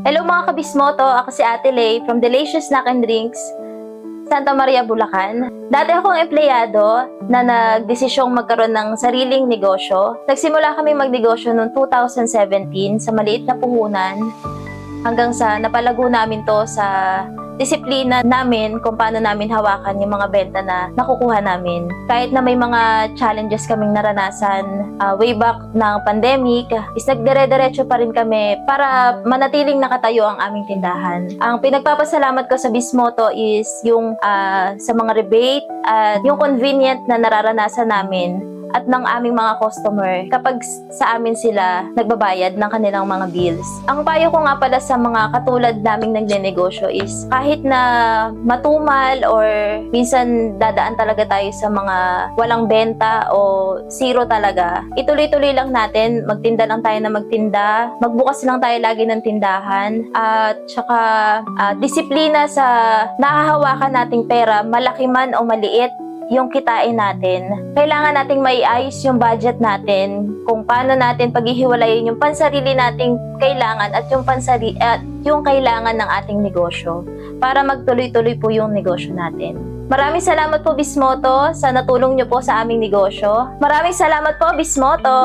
Hello mga kabismoto, ako si Ate Lay from Delicious Snack and Drinks, Santa Maria, Bulacan. Dati akong empleyado na nagdesisyong magkaroon ng sariling negosyo. Nagsimula kami magnegosyo noong 2017 sa maliit na puhunan hanggang sa napalago namin to sa disiplina namin kung paano namin hawakan yung mga benta na nakukuha namin. Kahit na may mga challenges kaming naranasan way back ng pandemic, is nagdire-diretso pa rin kami para manatiling nakatayo ang aming tindahan. Ang pinagpapasalamat ko sa Bismoto is yung sa mga rebate at yung convenient na nararanasan namin at ng aming mga customer kapag sa amin sila nagbabayad ng kanilang mga bills. Ang payo ko nga pala sa mga katulad naming nagnenegosyo is kahit na matumal or minsan dadaan talaga tayo sa mga walang benta o zero talaga, ituloy-tuloy lang natin, magtinda lang tayo na magtinda, magbukas lang tayo lagi ng tindahan at saka disiplina sa nahahawakan nating pera, malaki man o maliit yung kitain natin. Kailangan nating maiayos yung budget natin kung paano natin paghihiwalayin yung pansarili nating kailangan at yung kailangan ng ating negosyo para magtuloy-tuloy po yung negosyo natin. Maraming salamat po Bismoto sa natulong nyo po sa aming negosyo. Maraming salamat po Bismoto!